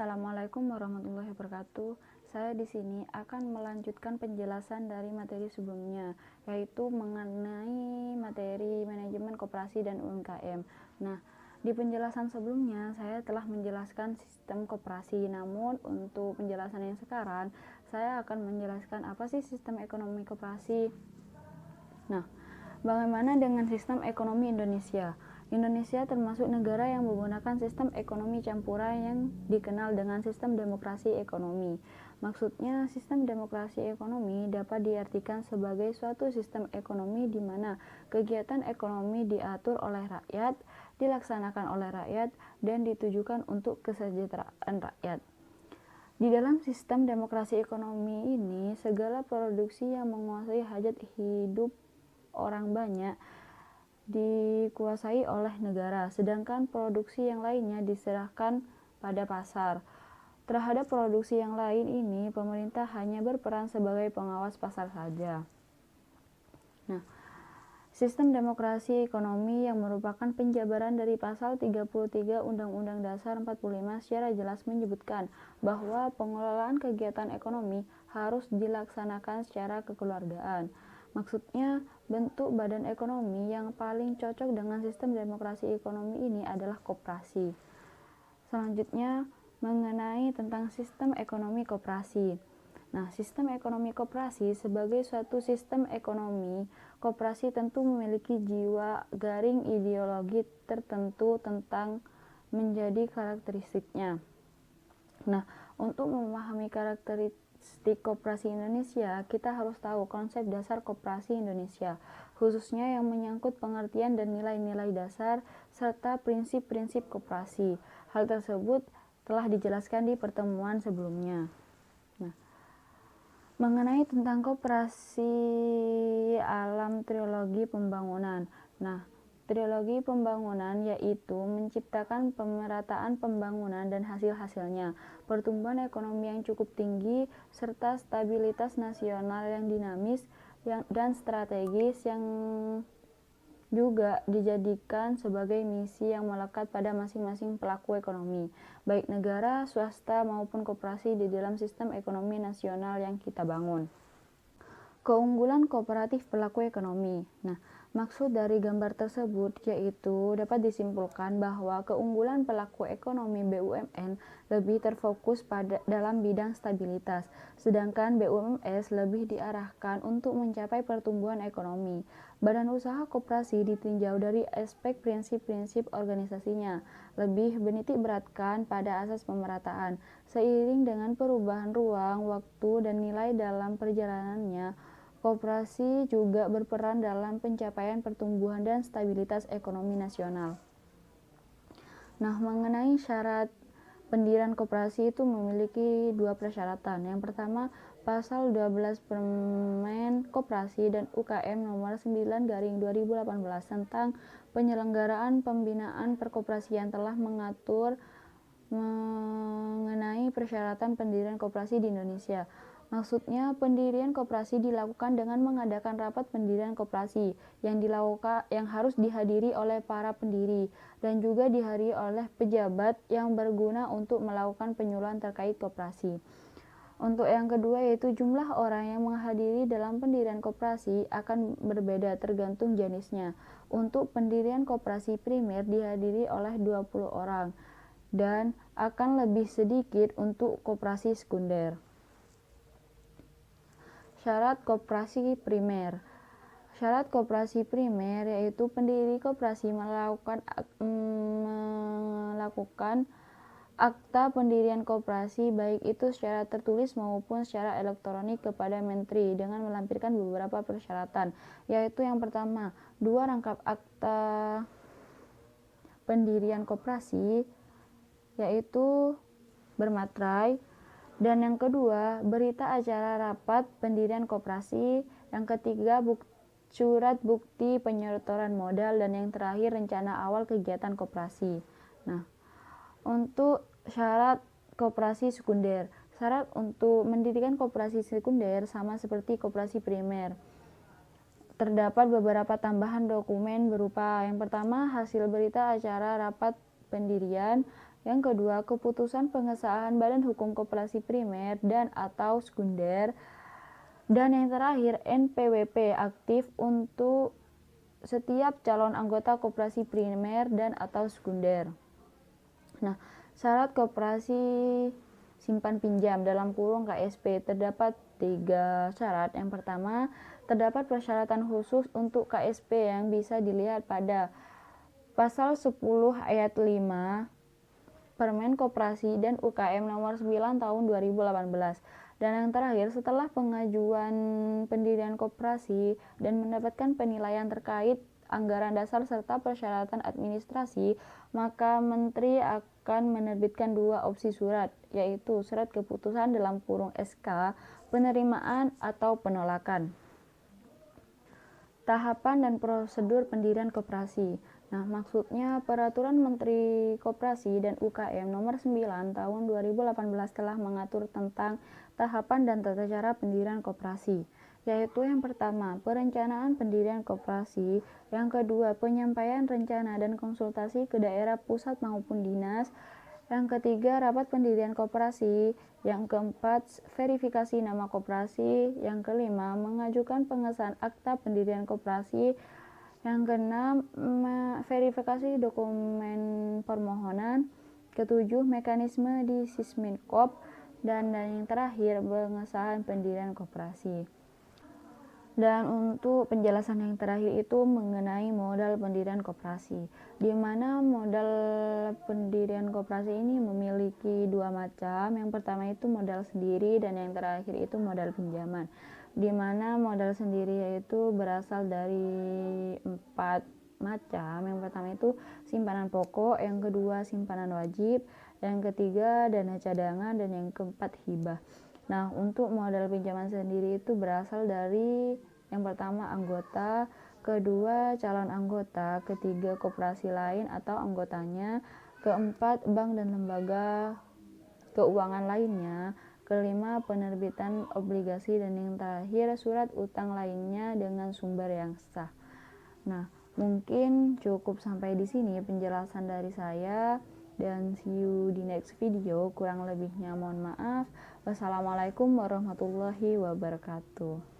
Assalamualaikum warahmatullahi wabarakatuh. Saya di sini akan melanjutkan penjelasan dari materi sebelumnya, yaitu mengenai materi manajemen koperasi dan UMKM. Nah, di penjelasan sebelumnya saya telah menjelaskan sistem koperasi, namun untuk penjelasan yang sekarang saya akan menjelaskan apa sih sistem ekonomi koperasi. Nah, bagaimana dengan sistem ekonomi Indonesia? Indonesia termasuk negara yang menggunakan sistem ekonomi campuran yang dikenal dengan sistem demokrasi ekonomi. Maksudnya, sistem demokrasi ekonomi dapat diartikan sebagai suatu sistem ekonomi di mana kegiatan ekonomi diatur oleh rakyat, dilaksanakan oleh rakyat, dan ditujukan untuk kesejahteraan rakyat. Di dalam sistem demokrasi ekonomi ini, segala produksi yang menguasai hajat hidup orang banyak dikuasai oleh negara, sedangkan produksi yang lainnya diserahkan pada pasar. Terhadap produksi yang lain ini, pemerintah hanya berperan sebagai pengawas pasar saja. Nah, sistem demokrasi ekonomi yang merupakan penjabaran dari pasal 33 Undang-Undang Dasar 45 secara jelas menyebutkan bahwa pengelolaan kegiatan ekonomi harus dilaksanakan secara kekeluargaan. Maksudnya, bentuk badan ekonomi yang paling cocok dengan sistem demokrasi ekonomi ini adalah koperasi. Selanjutnya, mengenai tentang sistem ekonomi koperasi. Nah, sistem ekonomi koperasi sebagai suatu sistem ekonomi, koperasi tentu memiliki jiwa garing ideologi tertentu tentang menjadi karakteristiknya. Nah, untuk memahami karakteristik koperasi Indonesia, kita harus tahu konsep dasar koperasi Indonesia, khususnya yang menyangkut pengertian dan nilai-nilai dasar serta prinsip-prinsip koperasi. Hal tersebut telah dijelaskan di pertemuan sebelumnya. Nah, mengenai tentang koperasi alam trilogi pembangunan. Nah, trilogi pembangunan yaitu menciptakan pemerataan pembangunan dan hasil-hasilnya, pertumbuhan ekonomi yang cukup tinggi, serta stabilitas nasional yang dinamis dan strategis yang juga dijadikan sebagai misi yang melekat pada masing-masing pelaku ekonomi, baik negara, swasta, maupun koperasi di dalam sistem ekonomi nasional yang kita bangun. Keunggulan kooperatif pelaku ekonomi. Nah, maksud dari gambar tersebut yaitu dapat disimpulkan bahwa keunggulan pelaku ekonomi BUMN lebih terfokus dalam bidang stabilitas, sedangkan BUMS lebih diarahkan untuk mencapai pertumbuhan ekonomi. Badan usaha koperasi ditinjau dari aspek prinsip-prinsip organisasinya, lebih menitik beratkan pada asas pemerataan. Seiring dengan perubahan ruang, waktu, dan nilai dalam perjalanannya, koperasi juga berperan dalam pencapaian pertumbuhan dan stabilitas ekonomi nasional. Nah, mengenai syarat pendirian koperasi itu memiliki dua persyaratan. Yang pertama, pasal 12 Permen Koperasi dan UKM nomor 9/2018 tentang penyelenggaraan pembinaan perkoperasian telah mengatur mengenai persyaratan pendirian koperasi di Indonesia. Maksudnya, pendirian koperasi dilakukan dengan mengadakan rapat pendirian koperasi yang harus dihadiri oleh para pendiri dan juga dihadiri oleh pejabat yang berguna untuk melakukan penyuluhan terkait koperasi. Untuk yang kedua yaitu jumlah orang yang menghadiri dalam pendirian koperasi akan berbeda tergantung jenisnya. Untuk pendirian koperasi primer dihadiri oleh 20 orang dan akan lebih sedikit untuk koperasi sekunder. Syarat koperasi primer. Syarat koperasi primer yaitu pendiri koperasi melakukan akta pendirian koperasi baik itu secara tertulis maupun secara elektronik kepada Menteri dengan melampirkan beberapa persyaratan, yaitu yang pertama, 2 rangkap akta pendirian koperasi yaitu bermaterai, dan yang kedua, berita acara rapat pendirian koperasi, yang ketiga, surat bukti penyetoran modal, dan yang terakhir, rencana awal kegiatan koperasi. Nah, untuk syarat koperasi sekunder. Syarat untuk mendirikan koperasi sekunder sama seperti koperasi primer. Terdapat beberapa tambahan dokumen berupa yang pertama, hasil berita acara rapat pendirian, Yang kedua, keputusan pengesahan Badan Hukum Koperasi Primer dan atau Sekunder. Dan yang terakhir, NPWP aktif untuk setiap calon anggota koperasi primer dan atau sekunder. Nah, syarat koperasi simpan pinjam dalam kurung KSP terdapat 3 syarat. Yang pertama, terdapat persyaratan khusus untuk KSP yang bisa dilihat pada pasal 10 ayat 5 Permen Koperasi dan UKM nomor 9 tahun 2018. Dan yang terakhir, setelah pengajuan pendirian koperasi dan mendapatkan penilaian terkait anggaran dasar serta persyaratan administrasi, maka Menteri akan menerbitkan 2 opsi surat, yaitu surat keputusan dalam kurung SK, penerimaan atau penolakan. Tahapan dan prosedur pendirian koperasi. Nah, maksudnya Peraturan Menteri Koperasi dan UKM Nomor 9 Tahun 2018 telah mengatur tentang tahapan dan tata cara pendirian koperasi, yaitu yang pertama, perencanaan pendirian koperasi, yang kedua, penyampaian rencana dan konsultasi ke daerah pusat maupun dinas, yang ketiga, rapat pendirian koperasi. Yang keempat, verifikasi nama koperasi. Yang kelima, mengajukan pengesahan akta pendirian koperasi. Yang keenam, verifikasi dokumen permohonan. Ketujuh, mekanisme di Sisminkop. Dan yang terakhir, pengesahan pendirian koperasi. Dan untuk penjelasan yang terakhir itu mengenai modal pendirian koperasi, di mana modal pendirian koperasi ini memiliki 2 macam. Yang pertama itu modal sendiri dan yang terakhir itu modal pinjaman. Di mana modal sendiri yaitu berasal dari 4 macam. Yang pertama itu simpanan pokok, yang kedua simpanan wajib, yang ketiga dana cadangan, dan yang keempat hibah. Nah, untuk modal pinjaman sendiri itu berasal dari yang pertama anggota, kedua calon anggota, ketiga koperasi lain atau anggotanya, keempat bank dan lembaga keuangan lainnya, kelima penerbitan obligasi, dan yang terakhir surat utang lainnya dengan sumber yang sah. Nah, mungkin cukup sampai di sini penjelasan dari saya, dan see you di next video. Kurang lebihnya mohon maaf. Wassalamualaikum warahmatullahi wabarakatuh.